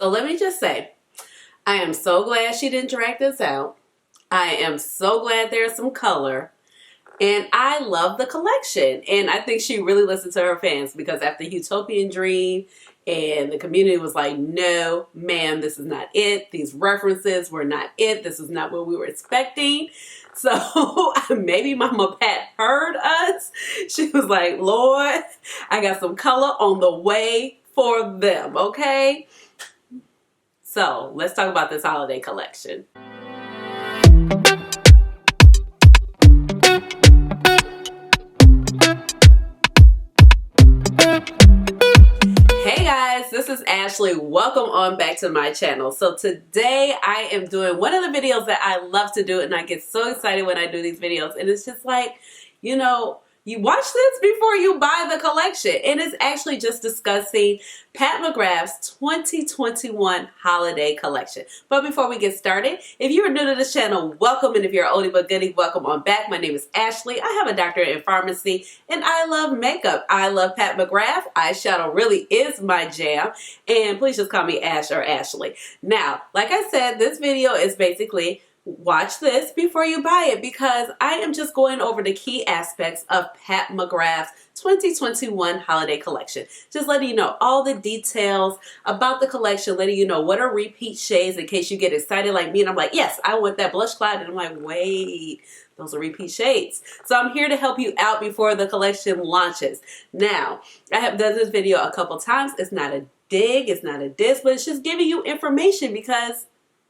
So let me just say, I am so glad she didn't drag this out. I am so glad there's some color. And I love the collection. And I think she really listened to her fans, because after Utopian Dream and the community was like, no, ma'am, this is not it. These references were not it. This is not what we were expecting. So maybe Mama Pat heard us. She was like, Lord, I got some color on the way for them, okay? So let's talk about this holiday collection. Hey guys, this is Ashley. Welcome on back to my channel. So today I am doing one of the videos that I love to do, and I get so excited when I do these videos, and it's just like, you know, you watch this before you buy the collection, and it's actually just discussing Pat McGrath's 2021 holiday collection. But before we get started, if you are new to this channel, welcome, and if you're an oldie but goodie, welcome on back. My name is Ashley. I have a doctorate in pharmacy, and I love makeup. I love Pat McGrath. Eyeshadow really is my jam, and please just call me Ash or Ashley. Now, like I said, this video is basically watch this before you buy it, because I am just going over the key aspects of Pat McGrath's 2021 holiday collection. Just letting you know all the details about the collection, letting you know what are repeat shades in case you get excited like me and I'm like, yes, I want that blush cloud, and I'm like, wait, those are repeat shades. So I'm here to help you out before the collection launches. Now, I have done this video a couple times. It's not a dig, it's not a diss, but it's just giving you information, because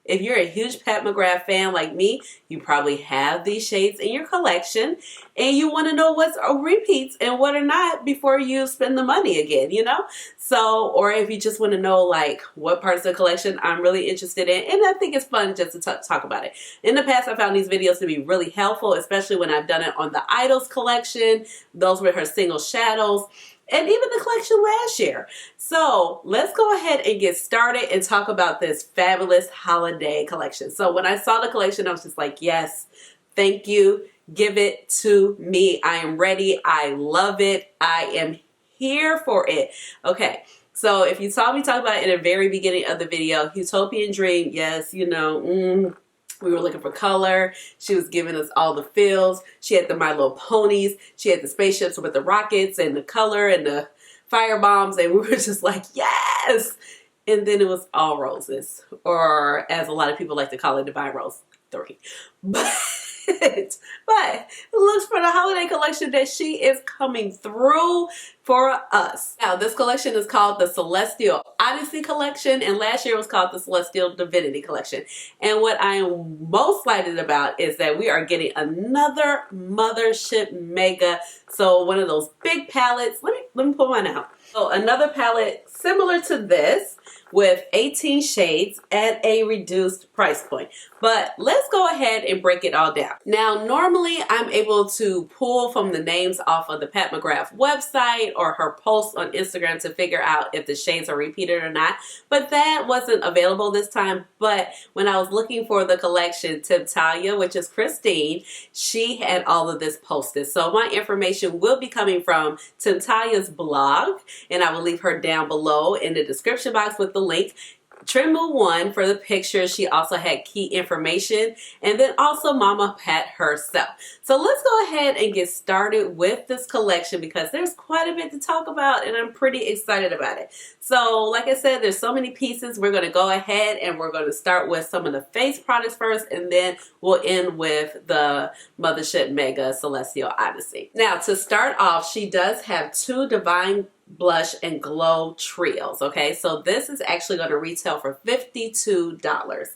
if you're a huge Pat McGrath fan like me, you probably have these shades in your collection, and you want to know what's repeats and what are not before you spend the money again, you know? So, or if you just want to know like what parts of the collection I'm really interested in, and I think it's fun just to talk about it. In the past, I found these videos to be really helpful, especially when I've done it on the Idols collection. Those were her single shadows, and even the collection last year. So let's go ahead and get started and talk about this fabulous holiday collection. So when I saw the collection, I was just like, yes, thank you. Give it to me. I am ready. I love it. I am here for it. Okay. So if you saw me talk about it in the very beginning of the video, Utopian Dream, yes, you know, we were looking for color. She was giving us all the feels. She had the My Little Ponies. She had the spaceships with the rockets and the color and the fire bombs. And we were just like, yes! And then it was all roses. Or as a lot of people like to call it, Divine Rose 3. But it looks for the holiday collection that she is coming through for us. Now, this collection is called the Celestial Odyssey collection, and last year was called the Celestial Divinity collection. And what I am most excited about is that we are getting another Mothership mega. So one of those big palettes. Let me pull mine out. So another palette similar to this, with 18 shades at a reduced price point. But let's go ahead and break it all down. Now, normally I'm able to pull from the names off of the Pat McGrath website or her posts on Instagram to figure out if the shades are repeated or not, but that wasn't available this time. But when I was looking for the collection, Temptalia, which is Christine, she had all of this posted. So my information will be coming from Temptalia's blog, and I will leave her down below in the description box with the link. Trimble 1 for the pictures. She also had key information, and then also Mama Pat herself. So let's go ahead and get started with this collection, because there's quite a bit to talk about and I'm pretty excited about it. So like I said, there's so many pieces. We're going to go ahead and we're going to start with some of the face products first, and then we'll end with the Mothership Mega Celestial Odyssey. Now, to start off, she does have two Divine Blush and Glow trios. Okay, so this is actually going to retail for $52,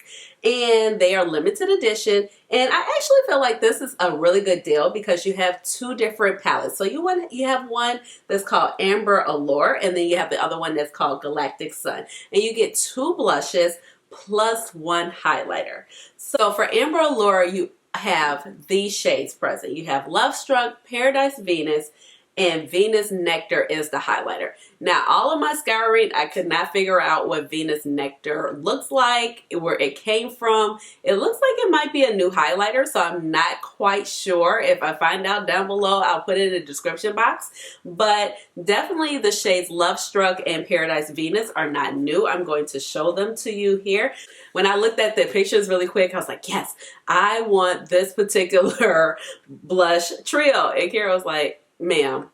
and they are limited edition. And I actually feel like this is a really good deal, because you have two different palettes. So you have one that's called Amber Allure, and then you have the other one that's called Galactic Sun, and you get two blushes plus one highlighter. So for Amber Allure, you have these shades present. You have Lovestruck, Paradise Venus, and Venus Nectar is the highlighter. Now, all of my scouring, I could not figure out what Venus Nectar looks like, where it came from. It looks like it might be a new highlighter, so I'm not quite sure. If I find out down below, I'll put it in the description box. But definitely the shades Lovestruck and Paradise Venus are not new. I'm going to show them to you here. When I looked at the pictures really quick, I was like, yes, I want this particular blush trio. And Kara was like, ma'am,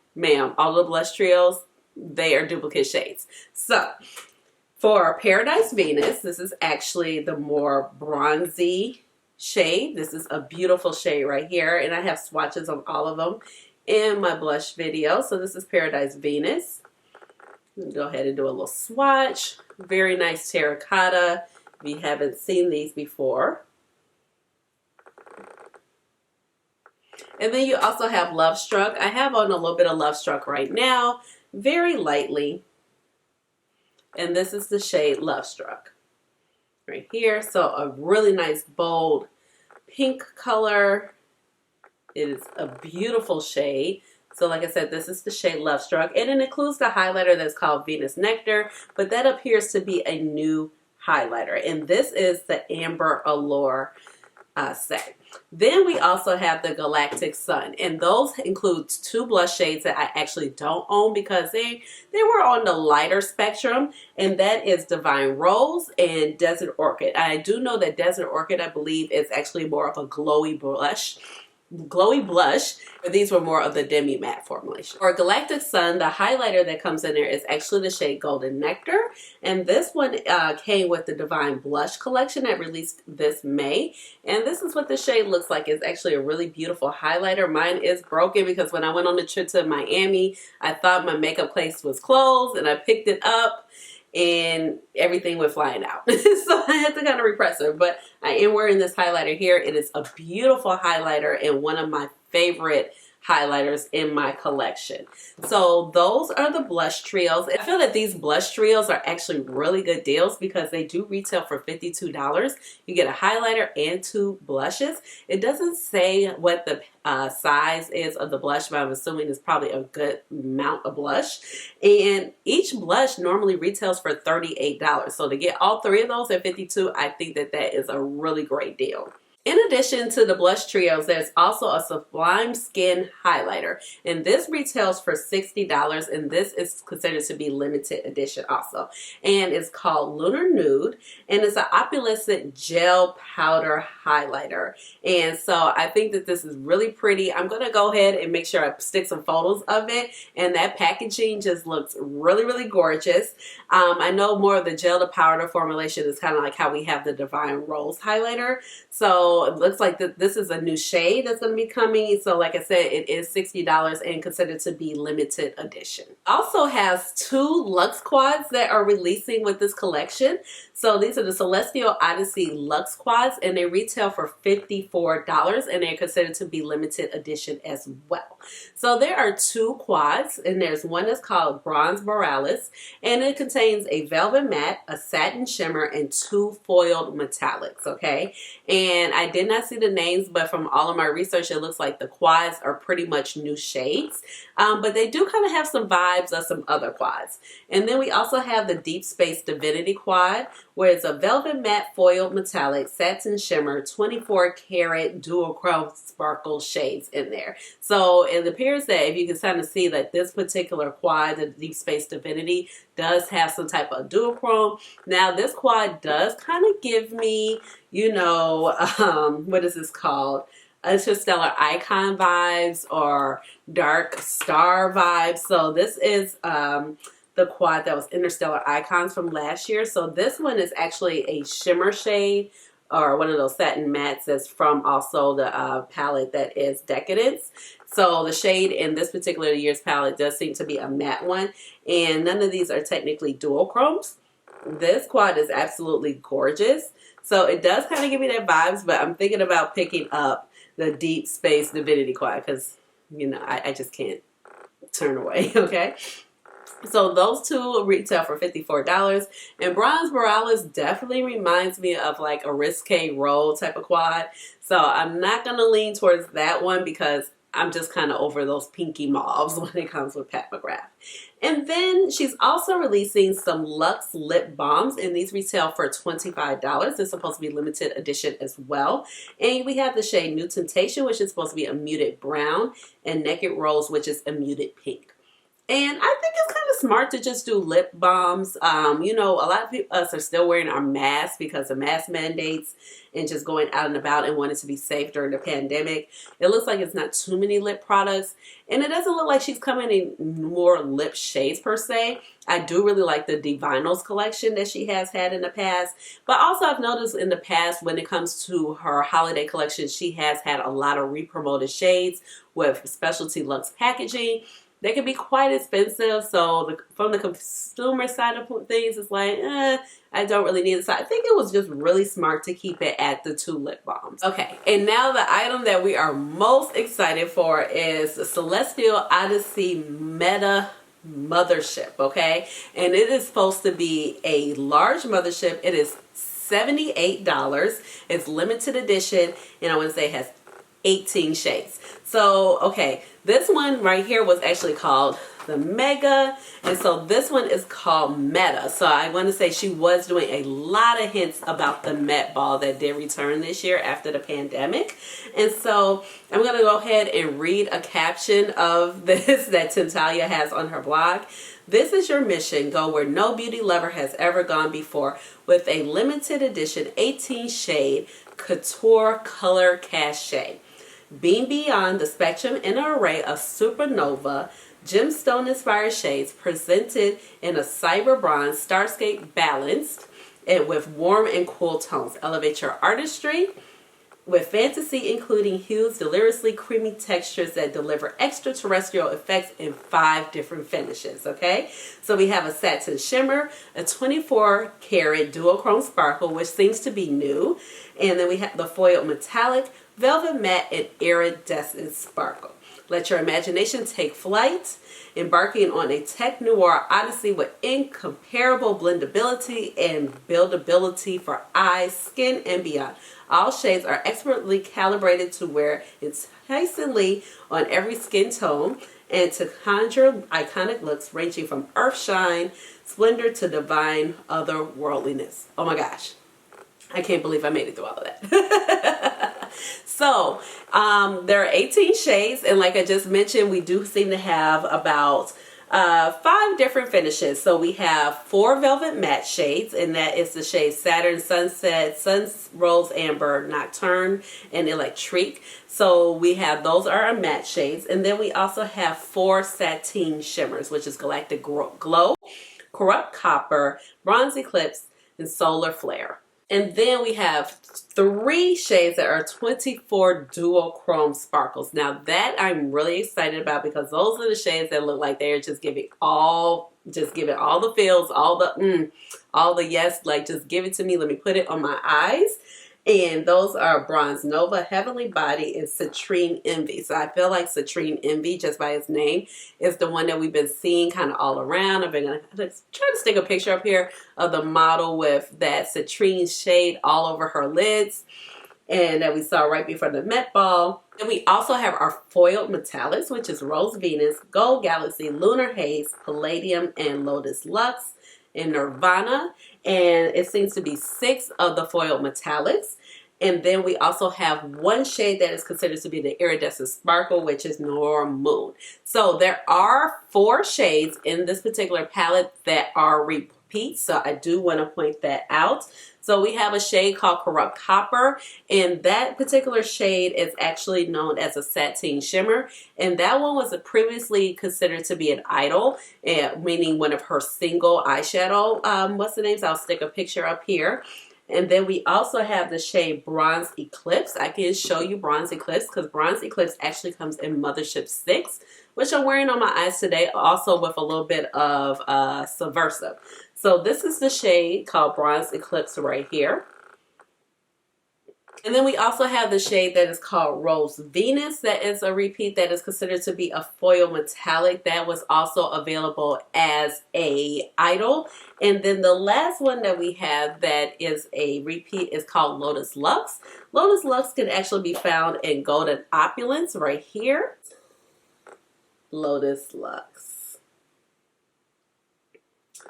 all the blush trios, they are duplicate shades. So for Paradise Venus, this is actually the more bronzy shade. This is a beautiful shade right here, and I have swatches of all of them in my blush video. So this is Paradise Venus. Go ahead and do a little swatch. Very nice terracotta. If you haven't seen these before. And then you also have Lovestruck. I have on a little bit of Lovestruck right now, very lightly. And this is the shade Lovestruck right here. So a really nice bold pink color. It is a beautiful shade. So like I said, this is the shade Lovestruck. And it includes the highlighter that's called Venus Nectar, but that appears to be a new highlighter. And this is the Amber Allure set. Then we also have the Galactic Sun, and those includes two blush shades that I actually don't own because they were on the lighter spectrum, and that is Divine Rose and Desert Orchid. I do know that Desert Orchid, I believe, is actually more of a glowy blush. But these were more of the demi matte formulation. For Galactic Sun, the highlighter that comes in there is actually the shade Golden Nectar, and this one came with the Divine Blush collection that released this May, and this is what the shade looks like. It's actually a really beautiful highlighter. Mine is broken because when I went on the trip to Miami, I thought my makeup place was closed, and I picked it up and everything went flying out. So I had to kind of repress it, but I am wearing this highlighter here. It is a beautiful highlighter and one of my favorite highlighters in my collection. So those are the blush trios. I feel that these blush trios are actually really good deals because they do retail for $52. You get a highlighter and two blushes. It doesn't say what the size is of the blush, but I'm assuming it's probably a good amount of blush. And each blush normally retails for $38. So to get all three of those at $52, I think that that is a really great deal. In addition to the blush trios, there's also a Sublime Skin highlighter, and this retails for $60, and this is considered to be limited edition also. And it's called Lunar Nude, and it's an opalescent gel powder highlighter. And so I think that this is really pretty. I'm going to go ahead and make sure I stick some photos of it, and that packaging just looks really, really gorgeous. I know more of the gel to powder formulation is kind of like how we have the Divine Rose highlighter. So it looks like this is a new shade that's going to be coming. So like I said, it is $60 and considered to be limited edition. Also has two Luxe quads that are releasing with this collection. So these are the Celestial Odyssey Luxe quads, and they retail for $54, and they're considered to be limited edition as well. So there are two quads, and there's one that's called Bronze Borealis, and it contains a velvet matte, a satin shimmer, and two foiled metallics, okay? And I did not see the names, but from all of my research, it looks like the quads are pretty much new shades, but they do kind of have some vibes of some other quads. And then we also have the Deep Space Divinity quad, where it's a velvet matte foiled metallic, satin shimmer, 24 karat duochrome sparkle shades in there. So it appears that if you can kind of see that this particular quad, the Deep Space Divinity, does have some type of duochrome. Now this quad does kind of give me, you know, what is this called? Interstellar Icon vibes or Dark Star vibes. So this is the quad that was Interstellar Icons from last year. So this one is actually a shimmer shade, or one of those satin mattes that's from also the palette that is Decadence. So the shade in this particular year's palette does seem to be a matte one, and none of these are technically duochromes. This quad is absolutely gorgeous. So it does kind of give me that vibes, but I'm thinking about picking up the Deep Space Divinity quad because, you know, I just can't turn away, okay? So those two retail for $54, and Bronze Borealis definitely reminds me of like a Risque Roll type of quad. So I'm not going to lean towards that one because I'm just kind of over those pinky mauves when it comes with Pat McGrath. And then she's also releasing some Luxe lip balms, and these retail for $25. It's supposed to be limited edition as well. And we have the shade New Temptation, which is supposed to be a muted brown, and Naked Rose, which is a muted pink. And I think it's kind of smart to just do lip balms. You know, a lot of us are still wearing our masks because of mask mandates and just going out and about and wanting to be safe during the pandemic. It looks like it's not too many lip products. And it doesn't look like she's coming in more lip shades per se. I do really like the Divinos collection that she has had in the past. But also I've noticed in the past when it comes to her holiday collection, she has had a lot of re-promoted shades with specialty Luxe packaging. They can be quite expensive, so from the consumer side of things, it's like, I don't really need it. So I think it was just really smart to keep it at the 2 lip balms. Okay, and now the item that we are most excited for is the Celestial Odyssey Meta Mothership, okay? And it is supposed to be a large mothership. It is $78. It's limited edition, and I want to say it has 18 shades. So, okay, this one right here was actually called the Mega, and so this one is called Meta. So I want to say she was doing a lot of hints about the Met Ball that did return this year after the pandemic. And so I'm going to go ahead and read a caption of this that Temptalia has on her blog. This is your mission. Go where no beauty lover has ever gone before with a limited edition 18 shade couture color cachet. Beam beyond the spectrum in an array of supernova, gemstone-inspired shades presented in a cyber bronze starscape balanced and with warm and cool tones. Elevate your artistry with fantasy, including hues, deliriously creamy textures that deliver extraterrestrial effects in 5 different finishes, okay? So we have a satin shimmer, a 24 karat duochrome sparkle, which seems to be new. And then we have the foiled metallic, velvet matte, and iridescent sparkle. Let your imagination take flight, embarking on a tech noir odyssey with incomparable blendability and buildability for eyes, skin, and beyond. All shades are expertly calibrated to wear enticingly on every skin tone and to conjure iconic looks ranging from earth shine, splendor to divine otherworldliness. Oh my gosh. I can't believe I made it through all of that. So, there are 18 shades, and like I just mentioned, we do seem to have about 5 different finishes. So we have 4 velvet matte shades, and that is the shades Saturn, Sunset, Sun Rose Amber, Nocturne, and Electrique. So we have, those are our matte shades, and then we also have 4 sateen shimmers, which is Galactic Glow, Corrupt Copper, Bronze Eclipse, and Solar Flare. And then we have 3 shades that are 24 duochrome sparkles. Now that I'm really excited about, because those are the shades that look like they're just giving all the feels, all the yes, like just give it to me. Let me put it on my eyes. And those are Bronze Nova, Heavenly Body, and Citrine Envy. So I feel like Citrine Envy, just by its name, is the one that we've been seeing kind of all around. I've been going to try to stick a picture up here of the model with that citrine shade all over her lids, and that we saw right before the Met Ball. And we also have our foiled metallics, which is Rose Venus, Gold Galaxy, Lunar Haze, Palladium, and Lotus Luxe, and Nirvana. And it seems to be 6 of the foiled metallics. And then we also have 1 shade that is considered to be the iridescent sparkle, which is Nora Moon. So there are 4 shades in this particular palette that are repeats. So I do want to point that out. So we have a shade called Corrupt Copper, and that particular shade is actually known as a sateen shimmer. And that one was previously considered to be an idol, meaning one of her single eyeshadow, what's the name? So I'll stick a picture up here. And then we also have the shade Bronze Eclipse. I can show you Bronze Eclipse because Bronze Eclipse actually comes in Mothership 6, which I'm wearing on my eyes today, also with a little bit of Subversive. So this is the shade called Bronze Eclipse right here. And then we also have the shade that is called Rose Venus. That is a repeat that is considered to be a foil metallic. That was also available as a idol. And then the last one that we have that is a repeat is called Lotus Luxe. Lotus Luxe can actually be found in Golden Opulence right here. Lotus Luxe.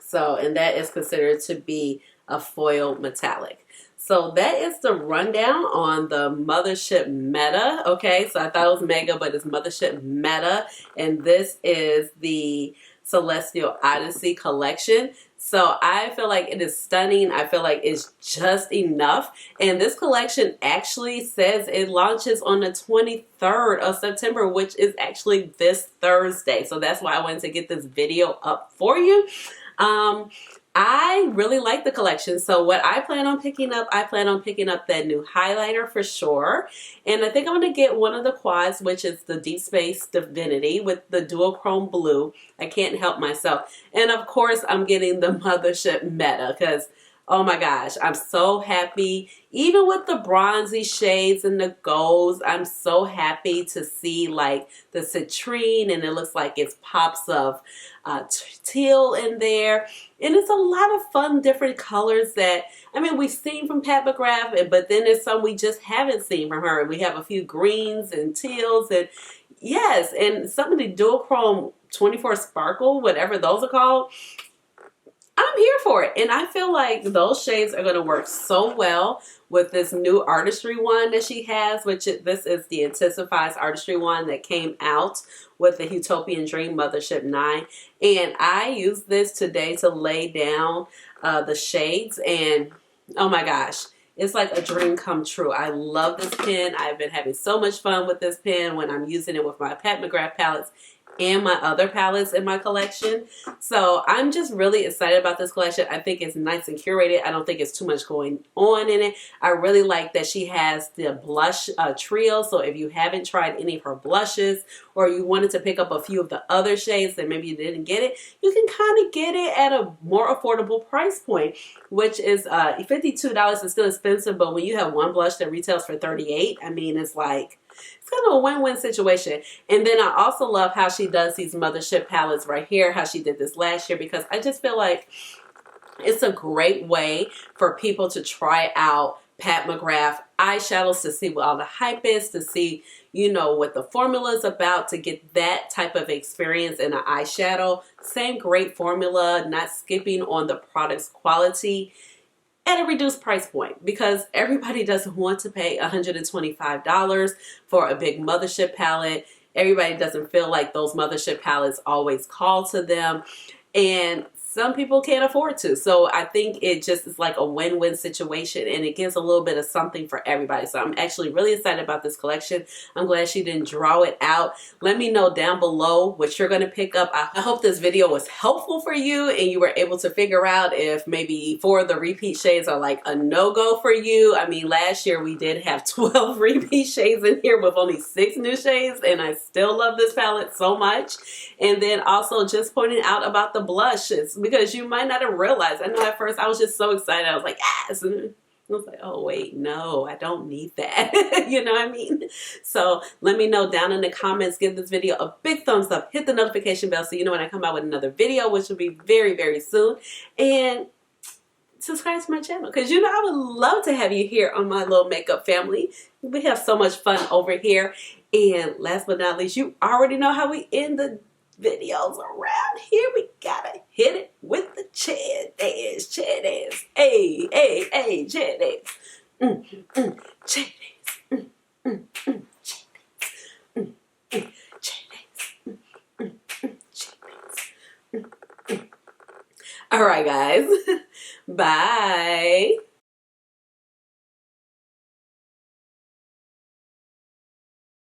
So, and that is considered to be a foil metallic. So that is the rundown on the Mothership Meta. Okay, so I thought it was Mega, but it's Mothership Meta. And this is the Celestial Odyssey collection. So I feel like it is stunning. I feel like it's just enough. And this collection actually says it launches on the 23rd of September, which is actually this Thursday. So that's why I wanted to get this video up for you. I really like the collection. So what I plan on picking up, I plan on picking up that new highlighter for sure. And I think I'm going to get one of the quads, which is the Deep Space Divinity with the duochrome blue. I can't help myself. And of course, I'm getting the Mothership Meta because, oh my gosh, I'm so happy. Even with the bronzy shades and the golds, I'm so happy to see like the citrine, and it looks like it's pops of teal in there. And it's a lot of fun, different colors that, I mean, we've seen from Pat McGrath, but then there's some we just haven't seen from her. We have a few greens and teals, and yes, and some of the duochrome 24 sparkle, whatever those are called. I'm here for it. And I feel like those shades are going to work so well with this new artistry one that she has, which this is the Intensifies artistry one that came out with the Utopian Dream Mothership 9. And I used this today to lay down the shades, and oh my gosh, it's like a dream come true. I love this pen. I've been having so much fun with this pen when I'm using it with my Pat McGrath palettes and my other palettes in my collection. So I'm just really excited about this collection. I think it's nice and curated. I don't think it's too much going on in it. I really like that she has the blush trio. So if you haven't tried any of her blushes, or you wanted to pick up a few of the other shades and maybe you didn't get it, you can kind of get it at a more affordable price point, which is $52. It's still expensive, but when you have one blush that retails for $38, I mean, it's like, it's kind of a win-win situation. And then I also love how she does these Mothership palettes right here, how she did this last year, because I just feel like it's a great way for people to try out Pat McGrath eyeshadows, to see what all the hype is, to see, you know, what the formula is about, to get that type of experience in an eyeshadow. Same great formula, not skipping on the product's quality at a reduced price point, because everybody doesn't want to pay $125 for a big Mothership palette. Everybody doesn't feel like those Mothership palettes always call to them, and some people can't afford to. So I think it just is like a win-win situation, and it gives a little bit of something for everybody. So I'm actually really excited about this collection. I'm glad she didn't draw it out. Let me know down below what you're going to pick up. I hope this video was helpful for you and you were able to figure out if maybe 4 of the repeat shades are like a no-go for you. I mean, last year we did have 12 repeat shades in here with only 6 new shades, and I still love this palette so much. And then also just pointing out about the blushes, because you might not have realized. I know at first I was just so excited. I was like, yes. And I was like, oh, wait, no, I don't need that. You know what I mean? So let me know down in the comments. Give this video a big thumbs up. Hit the notification bell so you know when I come out with another video, which will be very, very soon. And subscribe to my channel, because you know I would love to have you here on my little makeup family. We have so much fun over here. And last but not least, you already know how we end the videos around here. We gotta hit it with the chair dance, chair dance. Hey, hey, hey, chair dance. Chair dance. Chair dance. Chair dance. All right, guys. Bye.